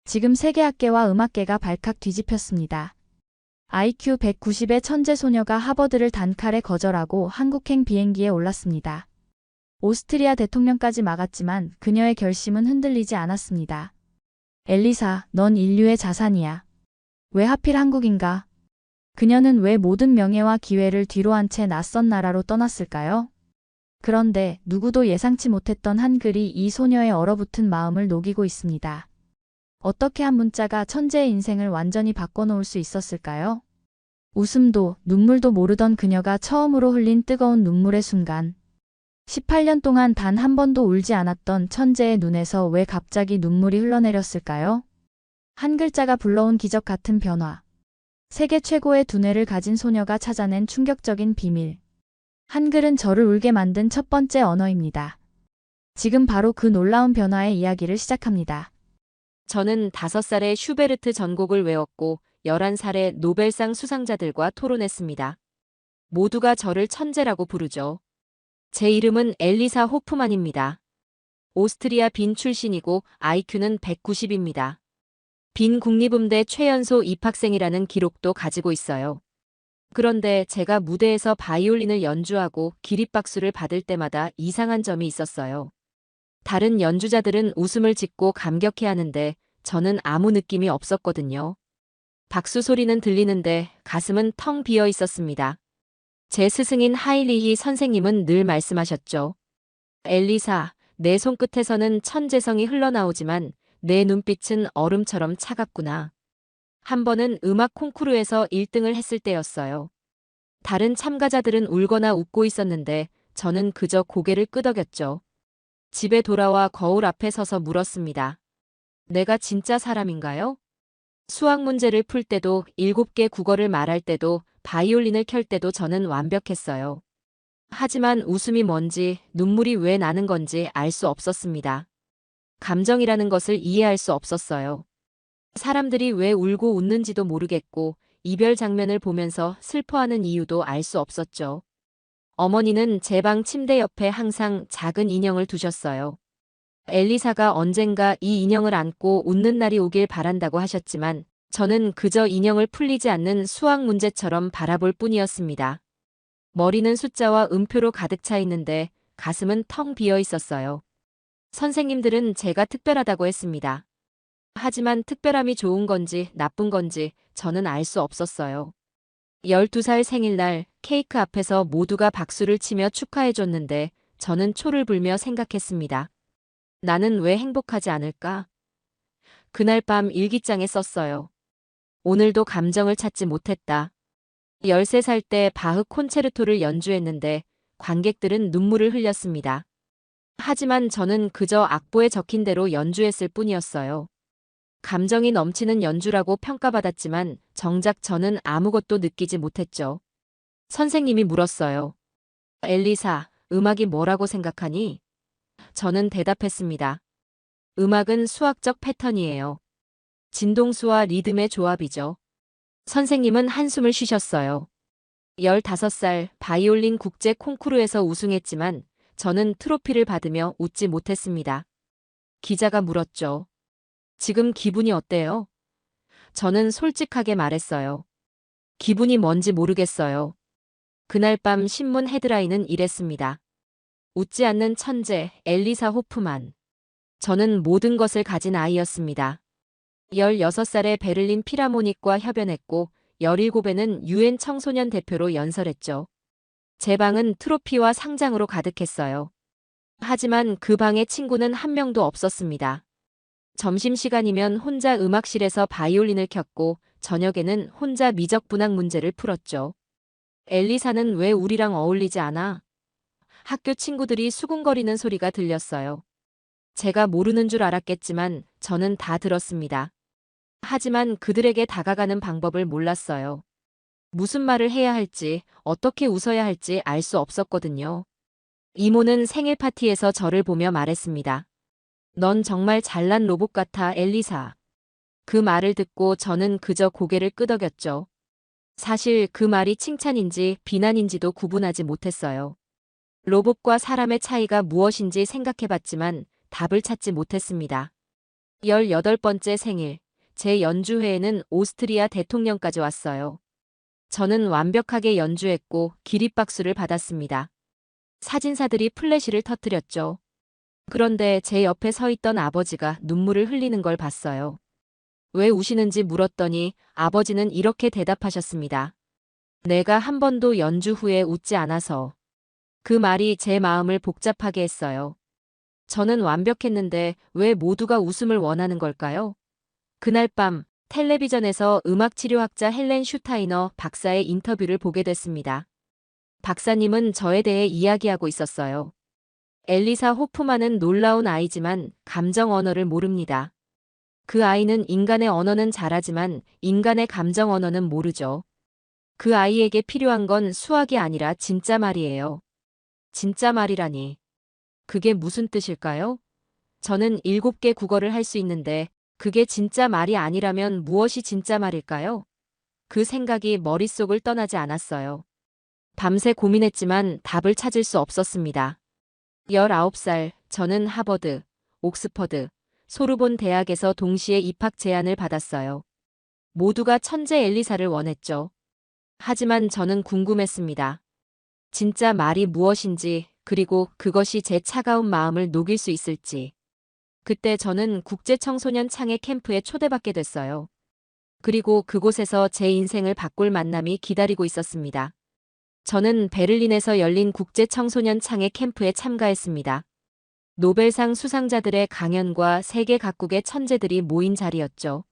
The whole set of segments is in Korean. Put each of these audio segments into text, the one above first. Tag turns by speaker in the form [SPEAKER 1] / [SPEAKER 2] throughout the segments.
[SPEAKER 1] 지금 세계학계와 음악계가 발칵 뒤집혔습니다. IQ 190의 천재 소녀가 하버드를 단칼에 거절하고 한국행 비행기에 올랐습니다. 오스트리아 대통령까지 막았지만 그녀의 결심은 흔들리지 않았습니다. 엘리사, 넌 인류의 자산이야. 왜 하필 한국인가? 그녀는 왜 모든 명예와 기회를 뒤로한 채 낯선 나라로 떠났을까요? 그런데 누구도 예상치 못했던 한글이 이 소녀의 얼어붙은 마음을 녹이고 있습니다. 어떻게 한 문자가 천재의 인생을 완전히 바꿔놓을 수 있었을까요? 웃음도 눈물도 모르던 그녀가 처음으로 흘린 뜨거운 눈물의 순간. 18년 동안 단 한 번도 울지 않았던 천재의 눈에서 왜 갑자기 눈물이 흘러내렸을까요? 한 글자가 불러온 기적 같은 변화. 세계 최고의 두뇌를 가진 소녀가 찾아낸 충격적인 비밀. 한글은 저를 울게 만든 첫 번째 언어입니다. 지금 바로 그 놀라운 변화의 이야기를 시작합니다.
[SPEAKER 2] 저는 5살에 슈베르트 전곡을 외웠고 11살에 노벨상 수상자들과 토론했습니다. 모두가 저를 천재라고 부르죠. 제 이름은 엘리사 호프만입니다. 오스트리아 빈 출신이고 IQ는 190입니다. 빈 국립음대 최연소 입학생이라는 기록도 가지고 있어요. 그런데 제가 무대에서 바이올린을 연주하고 기립박수를 받을 때마다 이상한 점이 있었어요. 다른 연주자들은 웃음을 짓고 감격해하는데 저는 아무 느낌이 없었거든요. 박수 소리는 들리는데 가슴은 텅 비어 있었습니다. 제 스승인 하이리히 선생님은 늘 말씀하셨죠. 엘리사, 내 손끝에서는 천재성이 흘러나오지만 내 눈빛은 얼음처럼 차갑구나. 한 번은 음악 콩쿠르에서 1등을 했을 때였어요. 다른 참가자들은 울거나 웃고 있었는데 저는 그저 고개를 끄덕였죠. 집에 돌아와 거울 앞에 서서 물었습니다. 내가 진짜 사람인가요? 수학 문제를 풀 때도 7개 국어를 말할 때도 바이올린을 켤 때도 저는 완벽했어요. 하지만 웃음이 뭔지 눈물이 왜 나는 건지 알 수 없었습니다. 감정이라는 것을 이해할 수 없었어요. 사람들이 왜 울고 웃는지도 모르겠고 이별 장면을 보면서 슬퍼하는 이유도 알 수 없었죠. 어머니는 제 방 침대 옆에 항상 작은 인형을 두셨어요. 엘리사가 언젠가 이 인형을 안고 웃는 날이 오길 바란다고 하셨지만 저는 그저 인형을 풀리지 않는 수학 문제처럼 바라볼 뿐이었습니다. 머리는 숫자와 음표로 가득 차 있는데 가슴은 텅 비어 있었어요. 선생님들은 제가 특별하다고 했습니다. 하지만 특별함이 좋은 건지 나쁜 건지 저는 알 수 없었어요. 12살 생일날 케이크 앞에서 모두가 박수를 치며 축하해줬는데 저는 초를 불며 생각했습니다. 나는 왜 행복하지 않을까? 그날 밤 일기장에 썼어요. 오늘도 감정을 찾지 못했다. 13살 때 바흐 콘체르토를 연주했는데 관객들은 눈물을 흘렸습니다. 하지만 저는 그저 악보에 적힌 대로 연주했을 뿐이었어요. 감정이 넘치는 연주라고 평가받았지만 정작 저는 아무것도 느끼지 못했죠. 선생님이 물었어요. 엘리사, 음악이 뭐라고 생각하니? 저는 대답했습니다. 음악은 수학적 패턴이에요. 진동수와 리듬의 조합이죠. 선생님은 한숨을 쉬셨어요. 15살 바이올린 국제 콩쿠르에서 우승했지만 저는 트로피를 받으며 웃지 못했습니다. 기자가 물었죠. 지금 기분이 어때요? 저는 솔직하게 말했어요. 기분이 뭔지 모르겠어요. 그날 밤 신문 헤드라인은 이랬습니다. 웃지 않는 천재 엘리사 호프만. 저는 모든 것을 가진 아이였습니다. 16살에 베를린 필하모닉과 협연했고 17에는 유엔 청소년 대표로 연설했죠. 제 방은 트로피와 상장으로 가득했어요. 하지만 그 방에 친구는 한 명도 없었습니다. 점심시간이면 혼자 음악실에서 바이올린을 켰고 저녁에는 혼자 미적분학 문제를 풀었죠. 엘리사는 왜 우리랑 어울리지 않아? 학교 친구들이 수군거리는 소리가 들렸어요. 제가 모르는 줄 알았겠지만 저는 다 들었습니다. 하지만 그들에게 다가가는 방법을 몰랐어요. 무슨 말을 해야 할지, 어떻게 웃어야 할지 알 수 없었거든요. 이모는 생일 파티에서 저를 보며 말했습니다. 넌 정말 잘난 로봇 같아, 엘리사. 그 말을 듣고 저는 그저 고개를 끄덕였죠. 사실 그 말이 칭찬인지 비난인지도 구분하지 못했어요. 로봇과 사람의 차이가 무엇인지 생각해봤지만 답을 찾지 못했습니다. 18번째 생일, 제 연주회에는 오스트리아 대통령까지 왔어요. 저는 완벽하게 연주했고 기립박수를 받았습니다. 사진사들이 플래시를 터뜨렸죠. 그런데 제 옆에 서 있던 아버지가 눈물을 흘리는 걸 봤어요. 왜 우시는지 물었더니 아버지는 이렇게 대답하셨습니다. 내가 한 번도 연주 후에 웃지 않아서. 그 말이 제 마음을 복잡하게 했어요. 저는 완벽했는데 왜 모두가 웃음을 원하는 걸까요? 그날 밤 텔레비전에서 음악치료학자 헬렌 슈타이너 박사의 인터뷰를 보게 됐습니다. 박사님은 저에 대해 이야기하고 있었어요. 엘리사 호프만은 놀라운 아이지만 감정 언어를 모릅니다. 그 아이는 인간의 언어는 잘하지만 인간의 감정 언어는 모르죠. 그 아이에게 필요한 건 수학이 아니라 진짜 말이에요. 진짜 말이라니. 그게 무슨 뜻일까요? 저는 7개 국어를 할 수 있는데 그게 진짜 말이 아니라면 무엇이 진짜 말일까요? 그 생각이 머릿속을 떠나지 않았어요. 밤새 고민했지만 답을 찾을 수 없었습니다. 19살, 저는 하버드, 옥스퍼드, 소르본 대학에서 동시에 입학 제안을 받았어요. 모두가 천재 엘리사를 원했죠. 하지만 저는 궁금했습니다. 진짜 말이 무엇인지, 그리고 그것이 제 차가운 마음을 녹일 수 있을지. 그때 저는 국제청소년 창의 캠프에 초대받게 됐어요. 그리고 그곳에서 제 인생을 바꿀 만남이 기다리고 있었습니다. 저는 베를린에서 열린 국제청소년 창의 캠프에 참가했습니다. 노벨상 수상자들의 강연과 세계 각국의 천재들이 모인 자리였죠.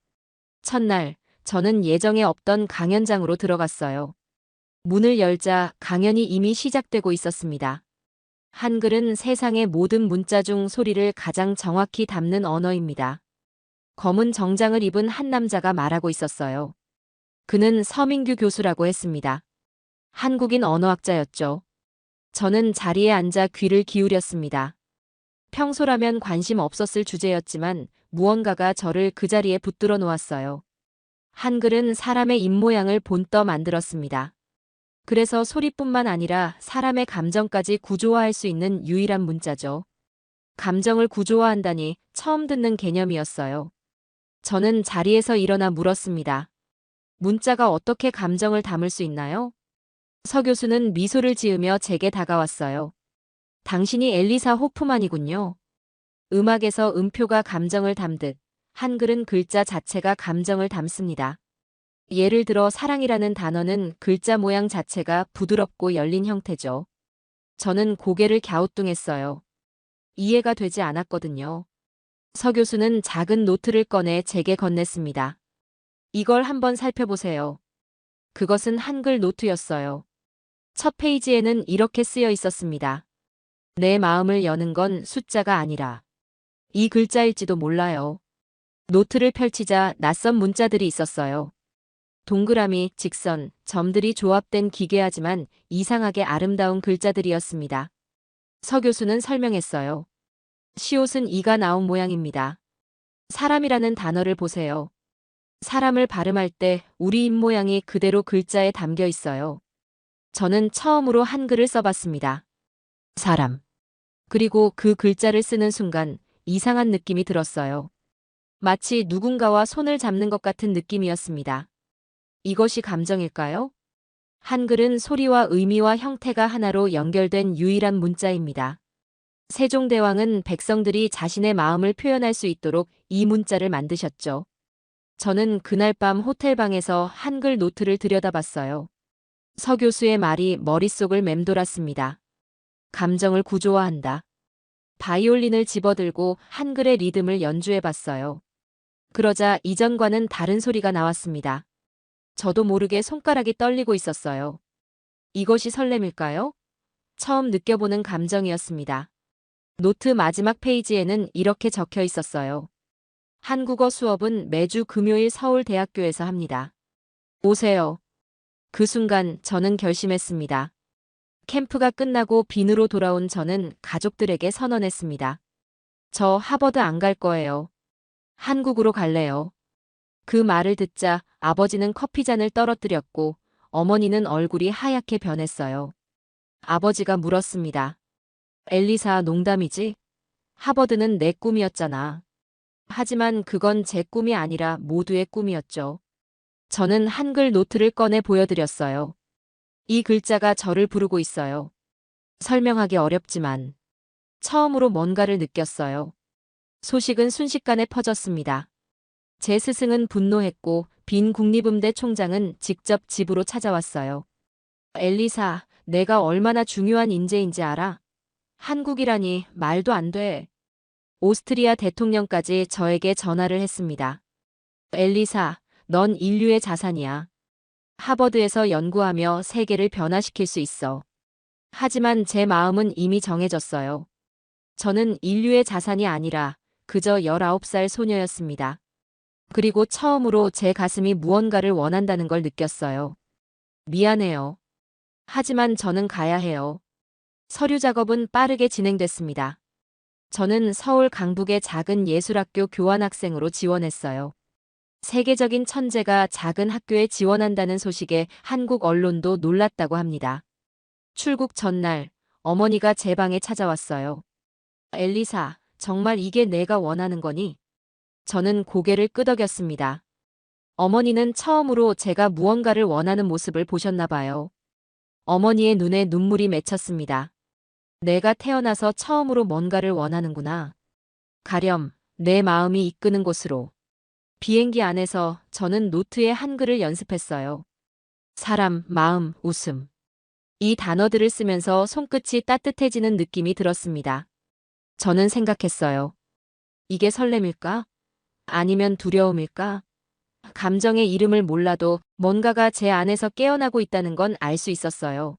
[SPEAKER 2] 첫날, 저는 예정에 없던 강연장으로 들어갔어요. 문을 열자 강연이 이미 시작되고 있었습니다. 한글은 세상의 모든 문자 중 소리를 가장 정확히 담는 언어입니다. 검은 정장을 입은 한 남자가 말하고 있었어요. 그는 서민규 교수라고 했습니다. 한국인 언어학자였죠. 저는 자리에 앉아 귀를 기울였습니다. 평소라면 관심 없었을 주제였지만 무언가가 저를 그 자리에 붙들어 놓았어요. 한글은 사람의 입모양을 본떠 만들었습니다. 그래서 소리뿐만 아니라 사람의 감정까지 구조화할 수 있는 유일한 문자죠. 감정을 구조화한다니 처음 듣는 개념이었어요. 저는 자리에서 일어나 물었습니다. 문자가 어떻게 감정을 담을 수 있나요? 서 교수는 미소를 지으며 제게 다가왔어요. 당신이 엘리사 호프만이군요. 음악에서 음표가 감정을 담듯 한글은 글자 자체가 감정을 담습니다. 예를 들어 사랑이라는 단어는 글자 모양 자체가 부드럽고 열린 형태죠. 저는 고개를 갸우뚱했어요. 이해가 되지 않았거든요. 서 교수는 작은 노트를 꺼내 제게 건넸습니다. 이걸 한번 살펴보세요. 그것은 한글 노트였어요. 첫 페이지에는 이렇게 쓰여 있었습니다. 내 마음을 여는 건 숫자가 아니라 이 글자일지도 몰라요. 노트를 펼치자 낯선 문자들이 있었어요. 동그라미, 직선, 점들이 조합된 기괴하지만 이상하게 아름다운 글자들이었습니다. 서 교수는 설명했어요. 시옷은 이가 나온 모양입니다. 사람이라는 단어를 보세요. 사람을 발음할 때 우리 입모양이 그대로 글자에 담겨 있어요. 저는 처음으로 한글을 써봤습니다. 사람. 그리고 그 글자를 쓰는 순간 이상한 느낌이 들었어요. 마치 누군가와 손을 잡는 것 같은 느낌이었습니다. 이것이 감정일까요? 한글은 소리와 의미와 형태가 하나로 연결된 유일한 문자입니다. 세종대왕은 백성들이 자신의 마음을 표현할 수 있도록 이 문자를 만드셨죠. 저는 그날 밤 호텔방에서 한글 노트를 들여다봤어요. 서 교수의 말이 머릿속을 맴돌았습니다. 감정을 구조화한다. 바이올린을 집어들고 한글의 리듬을 연주해봤어요. 그러자 이전과는 다른 소리가 나왔습니다. 저도 모르게 손가락이 떨리고 있었어요. 이것이 설렘일까요? 처음 느껴보는 감정이었습니다. 노트 마지막 페이지에는 이렇게 적혀 있었어요. 한국어 수업은 매주 금요일 서울대학교에서 합니다. 오세요. 그 순간 저는 결심했습니다. 캠프가 끝나고 빈으로 돌아온 저는 가족들에게 선언했습니다. 저 하버드 안 갈 거예요. 한국으로 갈래요. 그 말을 듣자 아버지는 커피잔을 떨어뜨렸고 어머니는 얼굴이 하얗게 변했어요. 아버지가 물었습니다. 엘리사, 농담이지? 하버드는 내 꿈이었잖아. 하지만 그건 제 꿈이 아니라 모두의 꿈이었죠. 저는 한글 노트를 꺼내 보여드렸어요. 이 글자가 저를 부르고 있어요. 설명하기 어렵지만 처음으로 뭔가를 느꼈어요. 소식은 순식간에 퍼졌습니다. 제 스승은 분노했고 빈 국립음대 총장은 직접 집으로 찾아왔어요. 엘리사, 내가 얼마나 중요한 인재인지 알아? 한국이라니 말도 안 돼. 오스트리아 대통령까지 저에게 전화를 했습니다. 엘리사, 넌 인류의 자산이야. 하버드에서 연구하며 세계를 변화시킬 수 있어. 하지만 제 마음은 이미 정해졌어요. 저는 인류의 자산이 아니라 그저 19살 소녀였습니다. 그리고 처음으로 제 가슴이 무언가를 원한다는 걸 느꼈어요. 미안해요. 하지만 저는 가야 해요. 서류 작업은 빠르게 진행됐습니다. 저는 서울 강북의 작은 예술학교 교환학생으로 지원했어요. 세계적인 천재가 작은 학교에 지원한다는 소식에 한국 언론도 놀랐다고 합니다. 출국 전날, 어머니가 제 방에 찾아왔어요. 엘리사, 정말 이게 내가 원하는 거니? 저는 고개를 끄덕였습니다. 어머니는 처음으로 제가 무언가를 원하는 모습을 보셨나 봐요. 어머니의 눈에 눈물이 맺혔습니다. 내가 태어나서 처음으로 뭔가를 원하는구나. 가렴, 내 마음이 이끄는 곳으로. 비행기 안에서 저는 노트에 한글을 연습했어요. 사람, 마음, 웃음. 이 단어들을 쓰면서 손끝이 따뜻해지는 느낌이 들었습니다. 저는 생각했어요. 이게 설렘일까? 아니면 두려움일까? 감정의 이름을 몰라도 뭔가가 제 안에서 깨어나고 있다는 건 알 수 있었어요.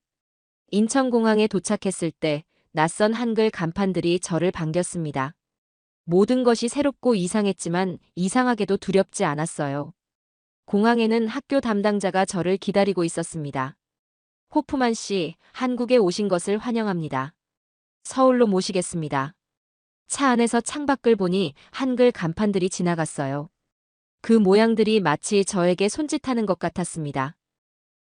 [SPEAKER 2] 인천공항에 도착했을 때 낯선 한글 간판들이 저를 반겼습니다. 모든 것이 새롭고 이상했지만 이상하게도 두렵지 않았어요. 공항에는 학교 담당자가 저를 기다리고 있었습니다. 호프만 씨, 한국에 오신 것을 환영합니다. 서울로 모시겠습니다. 차 안에서 창밖을 보니 한글 간판들이 지나갔어요. 그 모양들이 마치 저에게 손짓하는 것 같았습니다.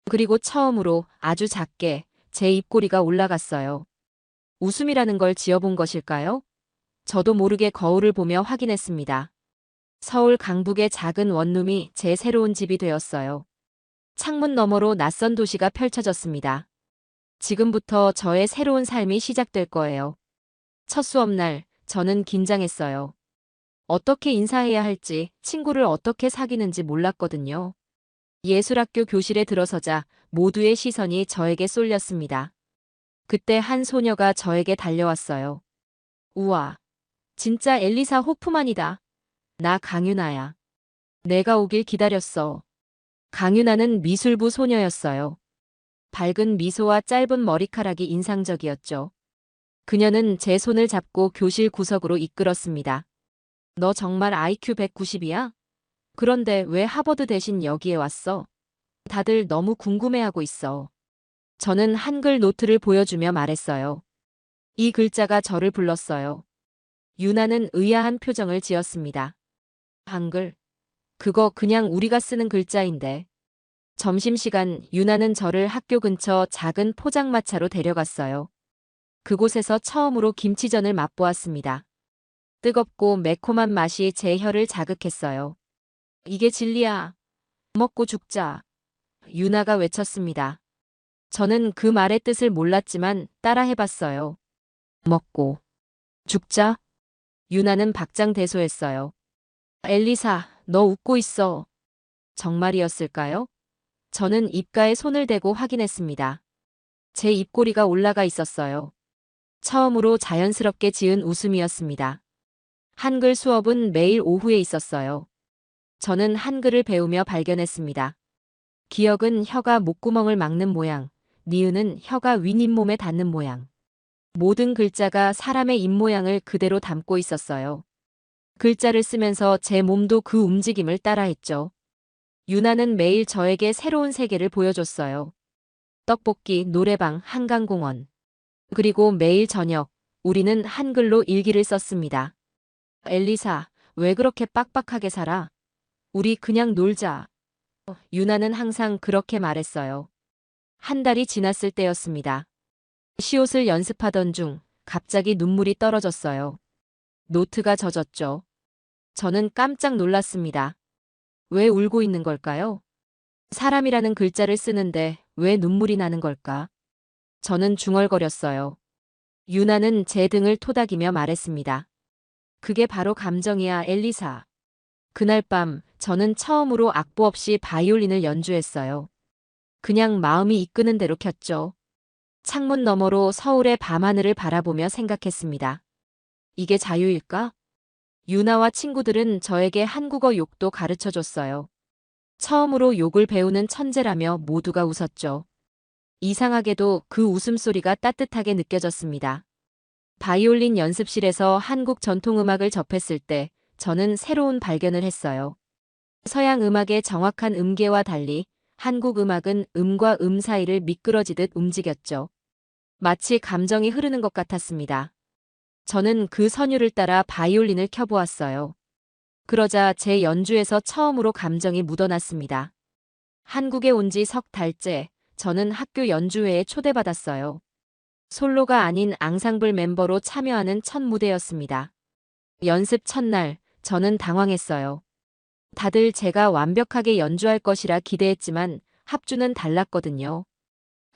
[SPEAKER 2] 그리고 처음으로 아주 작게 제 입꼬리가 올라갔어요. 웃음이라는 걸 지어본 것일까요? 저도 모르게 거울을 보며 확인했습니다. 서울 강북의 작은 원룸이 제 새로운 집이 되었어요. 창문 너머로 낯선 도시가 펼쳐졌습니다. 지금부터 저의 새로운 삶이 시작될 거예요. 첫 수업날, 저는 긴장했어요. 어떻게 인사해야 할지, 친구를 어떻게 사귀는지 몰랐거든요. 예술학교 교실에 들어서자 모두의 시선이 저에게 쏠렸습니다. 그때 한 소녀가 저에게 달려왔어요. 우와, 진짜 엘리사 호프만이다. 나 강윤아야. 내가 오길 기다렸어. 강윤아는 미술부 소녀였어요. 밝은 미소와 짧은 머리카락이 인상적이었죠. 그녀는 제 손을 잡고 교실 구석으로 이끌었습니다. 너 정말 IQ 190이야? 그런데 왜 하버드 대신 여기에 왔어? 다들 너무 궁금해하고 있어. 저는 한글 노트를 보여주며 말했어요. 이 글자가 저를 불렀어요. 유나는 의아한 표정을 지었습니다. 한글? 그거 그냥 우리가 쓰는 글자인데. 점심시간 유나는 저를 학교 근처 작은 포장마차로 데려갔어요. 그곳에서 처음으로 김치전을 맛보았습니다. 뜨겁고 매콤한 맛이 제 혀를 자극했어요. 이게 진리야. 먹고 죽자. 유나가 외쳤습니다. 저는 그 말의 뜻을 몰랐지만 따라해봤어요. 먹고 죽자? 유나는 박장대소했어요. 엘리사, 너 웃고 있어. 정말이었을까요? 저는 입가에 손을 대고 확인했습니다. 제 입꼬리가 올라가 있었어요. 처음으로 자연스럽게 지은 웃음이었습니다. 한글 수업은 매일 오후에 있었어요. 저는 한글을 배우며 발견했습니다. 기억은 혀가 목구멍을 막는 모양, 니은은 혀가 윗잇몸에 닿는 모양. 모든 글자가 사람의 입모양을 그대로 담고 있었어요. 글자를 쓰면서 제 몸도 그 움직임을 따라했죠. 유나는 매일 저에게 새로운 세계를 보여줬어요. 떡볶이, 노래방, 한강공원. 그리고 매일 저녁, 우리는 한글로 일기를 썼습니다. 엘리사, 왜 그렇게 빡빡하게 살아? 우리 그냥 놀자. 유나는 항상 그렇게 말했어요. 한 달이 지났을 때였습니다. 시옷을 연습하던 중 갑자기 눈물이 떨어졌어요. 노트가 젖었죠. 저는 깜짝 놀랐습니다. 왜 울고 있는 걸까요? 사람이라는 글자를 쓰는데 왜 눈물이 나는 걸까? 저는 중얼거렸어요. 유나는 제 등을 토닥이며 말했습니다. 그게 바로 감정이야, 엘리사. 그날 밤 저는 처음으로 악보 없이 바이올린을 연주했어요. 그냥 마음이 이끄는 대로 켰죠. 창문 너머로 서울의 밤하늘을 바라보며 생각했습니다. 이게 자유일까? 유나와 친구들은 저에게 한국어 욕도 가르쳐 줬어요. 처음으로 욕을 배우는 천재라며 모두가 웃었죠. 이상하게도 그 웃음소리가 따뜻하게 느껴졌습니다. 바이올린 연습실에서 한국 전통음악을 접했을 때 저는 새로운 발견을 했어요. 서양 음악의 정확한 음계와 달리 한국 음악은 음과 음 사이를 미끄러지듯 움직였죠. 마치 감정이 흐르는 것 같았습니다. 저는 그 선율을 따라 바이올린을 켜보았어요. 그러자 제 연주에서 처음으로 감정이 묻어났습니다. 한국에 온 지 석 달째 저는 학교 연주회에 초대받았어요. 솔로가 아닌 앙상블 멤버로 참여하는 첫 무대였습니다. 연습 첫날 저는 당황했어요. 다들 제가 완벽하게 연주할 것이라 기대했지만 합주는 달랐거든요.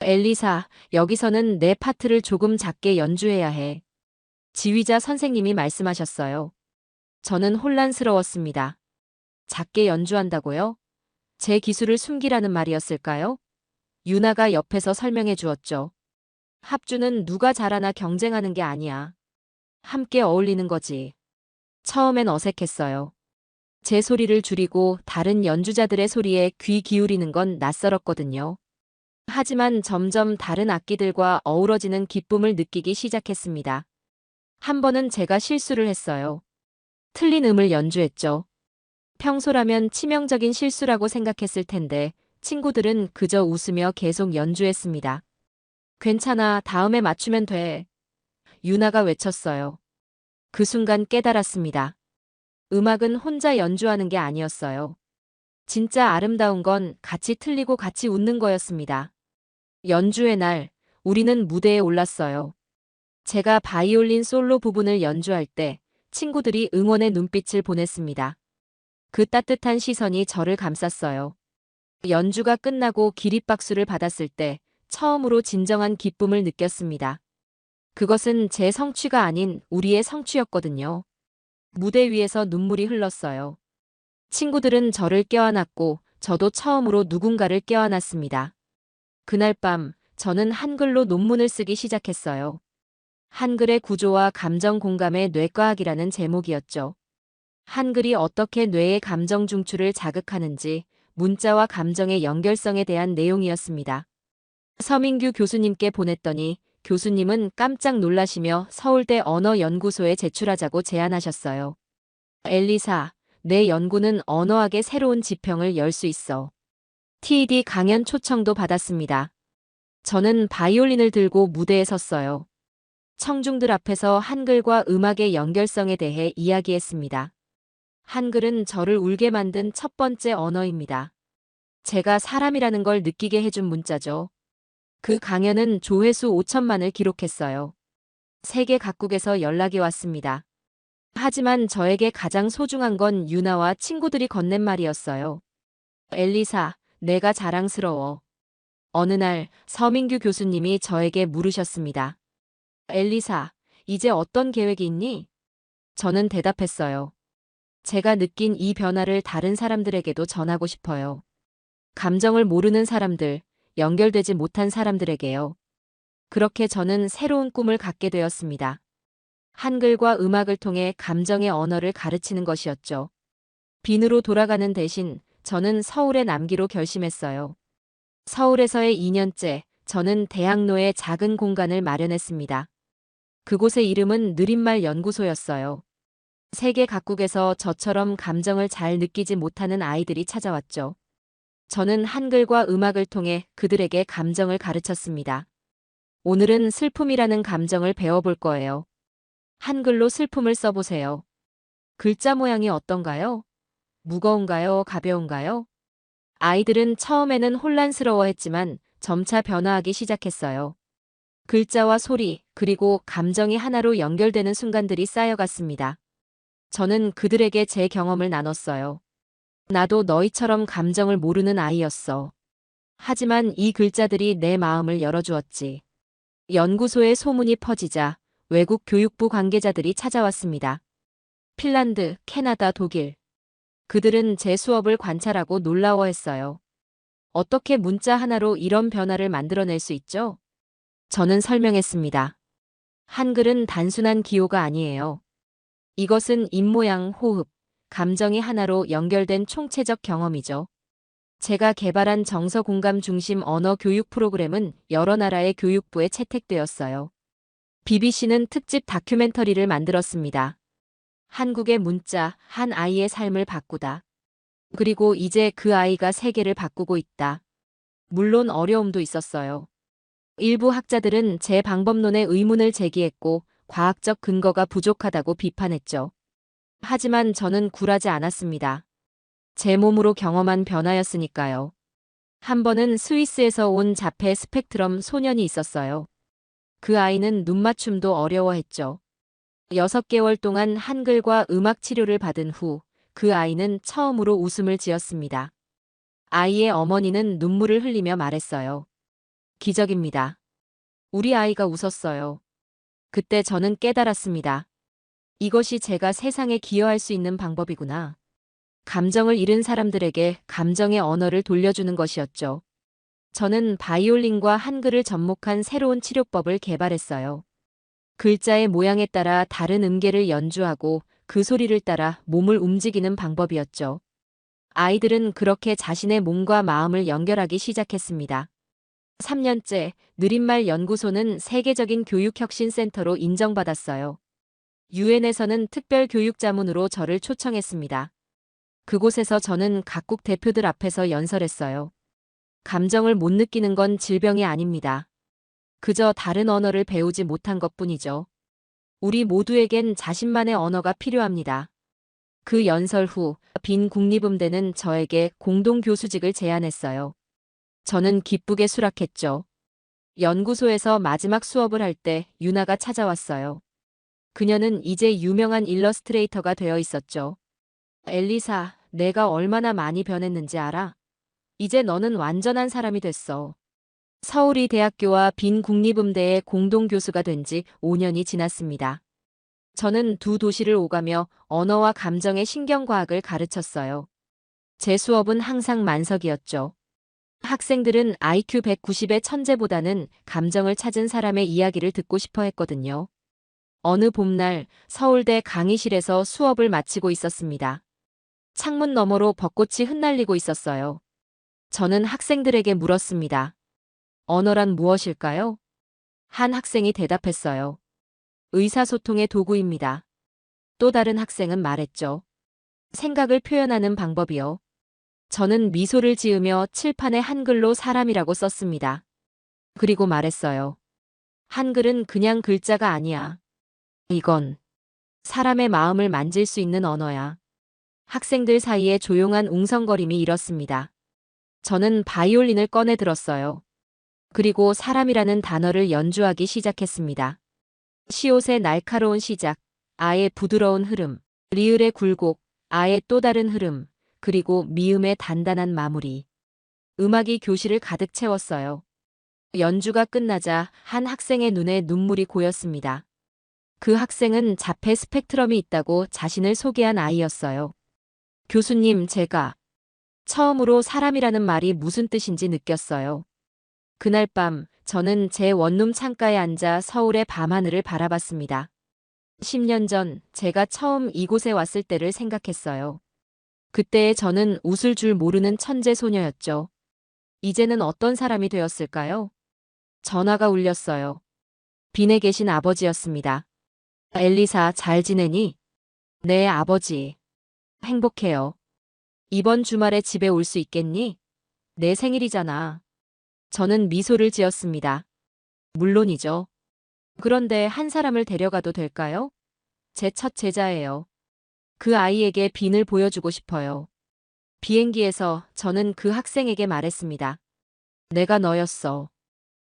[SPEAKER 2] 엘리사, 여기서는 내 파트를 조금 작게 연주해야 해. 지휘자 선생님이 말씀하셨어요. 저는 혼란스러웠습니다. 작게 연주한다고요? 제 기술을 숨기라는 말이었을까요? 유나가 옆에서 설명해 주었죠. 합주는 누가 잘하나 경쟁하는 게 아니야. 함께 어울리는 거지. 처음엔 어색했어요. 제 소리를 줄이고 다른 연주자들의 소리에 귀 기울이는 건 낯설었거든요. 하지만 점점 다른 악기들과 어우러지는 기쁨을 느끼기 시작했습니다. 한 번은 제가 실수를 했어요. 틀린 음을 연주했죠. 평소라면 치명적인 실수라고 생각했을 텐데 친구들은 그저 웃으며 계속 연주했습니다. 괜찮아, 다음에 맞추면 돼. 유나가 외쳤어요. 그 순간 깨달았습니다. 음악은 혼자 연주하는 게 아니었어요. 진짜 아름다운 건 같이 틀리고 같이 웃는 거였습니다. 연주의 날, 우리는 무대에 올랐어요. 제가 바이올린 솔로 부분을 연주할 때 친구들이 응원의 눈빛을 보냈습니다. 그 따뜻한 시선이 저를 감쌌어요. 연주가 끝나고 기립박수를 받았을 때 처음으로 진정한 기쁨을 느꼈습니다. 그것은 제 성취가 아닌 우리의 성취였거든요. 무대 위에서 눈물이 흘렀어요. 친구들은 저를 껴안았고 저도 처음으로 누군가를 껴안았습니다. 그날 밤 저는 한글로 논문을 쓰기 시작했어요. 한글의 구조와 감정 공감의 뇌과학이라는 제목이었죠. 한글이 어떻게 뇌의 감정 중추를 자극하는지 문자와 감정의 연결성에 대한 내용이었습니다. 서민규 교수님께 보냈더니 교수님은 깜짝 놀라시며 서울대 언어연구소에 제출하자고 제안하셨어요. 엘리사, 내 연구는 언어학의 새로운 지평을 열 수 있어. TED 강연 초청도 받았습니다. 저는 바이올린을 들고 무대에 섰어요. 청중들 앞에서 한글과 음악의 연결성에 대해 이야기했습니다. 한글은 저를 울게 만든 첫 번째 언어입니다. 제가 사람이라는 걸 느끼게 해준 문자죠. 그 강연은 조회수 5천만을 기록했어요. 세계 각국에서 연락이 왔습니다. 하지만 저에게 가장 소중한 건 유나와 친구들이 건넨 말이었어요. 엘리사, 내가 자랑스러워. 어느 날 서민규 교수님이 저에게 물으셨습니다. 엘리사, 이제 어떤 계획이 있니? 저는 대답했어요. 제가 느낀 이 변화를 다른 사람들에게도 전하고 싶어요. 감정을 모르는 사람들, 연결되지 못한 사람들에게요. 그렇게 저는 새로운 꿈을 갖게 되었습니다. 한글과 음악을 통해 감정의 언어를 가르치는 것이었죠. 빈으로 돌아가는 대신 저는 서울에 남기로 결심했어요. 서울에서의 2년째 저는 대학로에 작은 공간을 마련했습니다. 그곳의 이름은 느린말 연구소였어요. 세계 각국에서 저처럼 감정을 잘 느끼지 못하는 아이들이 찾아왔죠. 저는 한글과 음악을 통해 그들에게 감정을 가르쳤습니다. 오늘은 슬픔이라는 감정을 배워볼 거예요. 한글로 슬픔을 써보세요. 글자 모양이 어떤가요? 무거운가요? 가벼운가요? 아이들은 처음에는 혼란스러워했지만 점차 변화하기 시작했어요. 글자와 소리, 그리고 감정이 하나로 연결되는 순간들이 쌓여갔습니다. 저는 그들에게 제 경험을 나눴어요. 나도 너희처럼 감정을 모르는 아이였어. 하지만 이 글자들이 내 마음을 열어주었지. 연구소에 소문이 퍼지자 외국 교육부 관계자들이 찾아왔습니다. 핀란드, 캐나다, 독일. 그들은 제 수업을 관찰하고 놀라워했어요. 어떻게 문자 하나로 이런 변화를 만들어낼 수 있죠? 저는 설명했습니다. 한글은 단순한 기호가 아니에요. 이것은 입모양, 호흡, 감정이 하나로 연결된 총체적 경험이죠. 제가 개발한 정서 공감 중심 언어 교육 프로그램은 여러 나라의 교육부에 채택되었어요. BBC는 특집 다큐멘터리를 만들었습니다. 한국의 문자, 한 아이의 삶을 바꾸다. 그리고 이제 그 아이가 세계를 바꾸고 있다. 물론 어려움도 있었어요. 일부 학자들은 제 방법론에 의문을 제기했고 과학적 근거가 부족하다고 비판했죠. 하지만 저는 굴하지 않았습니다. 제 몸으로 경험한 변화였으니까요. 한 번은 스위스에서 온 자폐 스펙트럼 소년이 있었어요. 그 아이는 눈맞춤도 어려워했죠. 6개월 동안 한글과 음악 치료를 받은 후 그 아이는 처음으로 웃음을 지었습니다. 아이의 어머니는 눈물을 흘리며 말했어요. 기적입니다. 우리 아이가 웃었어요. 그때 저는 깨달았습니다. 이것이 제가 세상에 기여할 수 있는 방법이구나. 감정을 잃은 사람들에게 감정의 언어를 돌려주는 것이었죠. 저는 바이올린과 한글을 접목한 새로운 치료법을 개발했어요. 글자의 모양에 따라 다른 음계를 연주하고 그 소리를 따라 몸을 움직이는 방법이었죠. 아이들은 그렇게 자신의 몸과 마음을 연결하기 시작했습니다. 3년째 느린말 연구소는 세계적인 교육혁신센터로 인정받았어요. 유엔에서는 특별 교육 자문으로 저를 초청했습니다. 그곳에서 저는 각국 대표들 앞에서 연설했어요. 감정을 못 느끼는 건 질병이 아닙니다. 그저 다른 언어를 배우지 못한 것뿐이죠. 우리 모두에겐 자신만의 언어가 필요합니다. 그 연설 후 빈 국립음대는 저에게 공동 교수직을 제안했어요. 저는 기쁘게 수락했죠. 연구소에서 마지막 수업을 할 때 유나가 찾아왔어요. 그녀는 이제 유명한 일러스트레이터가 되어 있었죠. 엘리사, 내가 얼마나 많이 변했는지 알아? 이제 너는 완전한 사람이 됐어. 서울이대학교와 빈 국립음대의 공동 교수가 된 지 5년이 지났습니다. 저는 두 도시를 오가며 언어와 감정의 신경과학을 가르쳤어요. 제 수업은 항상 만석이었죠. 학생들은 IQ 190의 천재보다는 감정을 찾은 사람의 이야기를 듣고 싶어 했거든요. 어느 봄날 서울대 강의실에서 수업을 마치고 있었습니다. 창문 너머로 벚꽃이 흩날리고 있었어요. 저는 학생들에게 물었습니다. 언어란 무엇일까요? 한 학생이 대답했어요. 의사소통의 도구입니다. 또 다른 학생은 말했죠. 생각을 표현하는 방법이요. 저는 미소를 지으며 칠판에 한글로 사람이라고 썼습니다. 그리고 말했어요. 한글은 그냥 글자가 아니야. 이건 사람의 마음을 만질 수 있는 언어야. 학생들 사이에 조용한 웅성거림이 일었습니다. 저는 바이올린을 꺼내 들었어요. 그리고 사람이라는 단어를 연주하기 시작했습니다. 시옷의 날카로운 시작, 아의 부드러운 흐름, 리을의 굴곡, 아의 또 다른 흐름, 그리고 미음의 단단한 마무리. 음악이 교실을 가득 채웠어요. 연주가 끝나자 한 학생의 눈에 눈물이 고였습니다. 그 학생은 자폐 스펙트럼이 있다고 자신을 소개한 아이였어요. 교수님, 제가 처음으로 사람이라는 말이 무슨 뜻인지 느꼈어요. 그날 밤 저는 제 원룸 창가에 앉아 서울의 밤하늘을 바라봤습니다. 10년 전 제가 처음 이곳에 왔을 때를 생각했어요. 그때의 저는 웃을 줄 모르는 천재 소녀였죠. 이제는 어떤 사람이 되었을까요? 전화가 울렸어요. 빈에 계신 아버지였습니다. 엘리사, 잘 지내니? 네, 아버지. 행복해요. 이번 주말에 집에 올 수 있겠니? 내 생일이잖아. 저는 미소를 지었습니다. 물론이죠. 그런데 한 사람을 데려가도 될까요? 제 첫 제자예요. 그 아이에게 빈을 보여주고 싶어요. 비행기에서 저는 그 학생에게 말했습니다. 내가 너였어.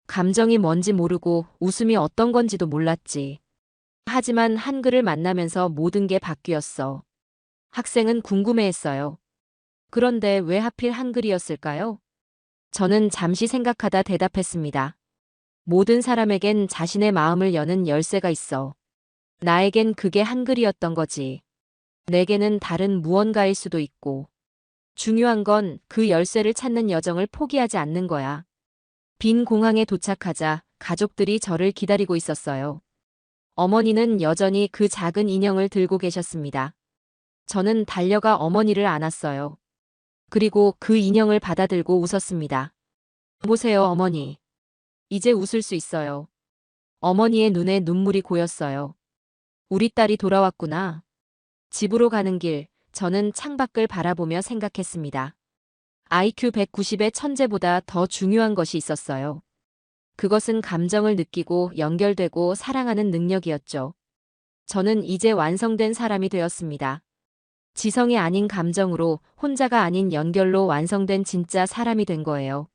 [SPEAKER 2] 감정이 뭔지 모르고 웃음이 어떤 건지도 몰랐지. 하지만 한글을 만나면서 모든 게 바뀌었어. 학생은 궁금해했어요. 그런데 왜 하필 한글이었을까요? 저는 잠시 생각하다 대답했습니다. 모든 사람에겐 자신의 마음을 여는 열쇠가 있어. 나에겐 그게 한글이었던 거지. 내게는 다른 무언가일 수도 있고. 중요한 건 그 열쇠를 찾는 여정을 포기하지 않는 거야. 빈 공항에 도착하자 가족들이 저를 기다리고 있었어요. 어머니는 여전히 그 작은 인형을 들고 계셨습니다. 저는 달려가 어머니를 안았어요. 그리고 그 인형을 받아들고 웃었습니다. 보세요, 어머니. 이제 웃을 수 있어요. 어머니의 눈에 눈물이 고였어요. 우리 딸이 돌아왔구나. 집으로 가는 길, 저는 창밖을 바라보며 생각했습니다. IQ 190의 천재보다 더 중요한 것이 있었어요. 그것은 감정을 느끼고 연결되고 사랑하는 능력이었죠. 저는 이제 완성된 사람이 되었습니다. 지성이 아닌 감정으로, 혼자가 아닌 연결로 완성된 진짜 사람이 된 거예요.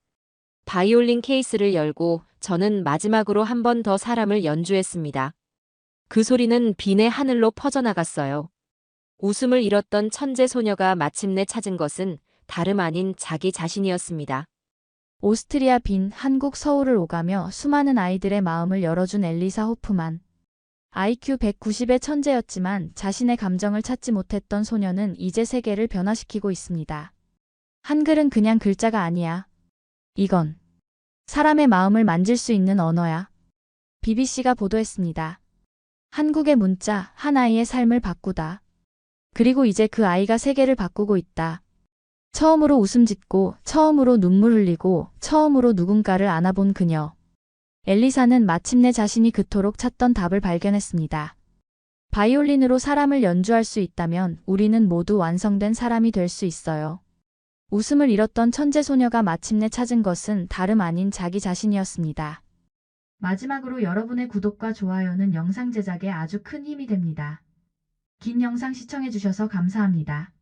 [SPEAKER 2] 바이올린 케이스를 열고 저는 마지막으로 한 번 더 사람을 연주했습니다. 그 소리는 빈의 하늘로 퍼져나갔어요. 웃음을 잃었던 천재 소녀가 마침내 찾은 것은 다름 아닌 자기 자신이었습니다.
[SPEAKER 1] 오스트리아 빈, 한국 서울을 오가며 수많은 아이들의 마음을 열어준 엘리사 호프만. IQ 190의 천재였지만 자신의 감정을 찾지 못했던 소녀는 이제 세계를 변화시키고 있습니다. 한글은 그냥 글자가 아니야. 이건 사람의 마음을 만질 수 있는 언어야. BBC가 보도했습니다. 한국의 문자, 한 아이의 삶을 바꾸다. 그리고 이제 그 아이가 세계를 바꾸고 있다. 처음으로 웃음 짓고, 처음으로 눈물 흘리고, 처음으로 누군가를 안아본 그녀. 엘리사는 마침내 자신이 그토록 찾던 답을 발견했습니다. 바이올린으로 사람을 연주할 수 있다면 우리는 모두 완성된 사람이 될 수 있어요. 웃음을 잃었던 천재 소녀가 마침내 찾은 것은 다름 아닌 자기 자신이었습니다. 마지막으로 여러분의 구독과 좋아요는 영상 제작에 아주 큰 힘이 됩니다. 긴 영상 시청해주셔서 감사합니다.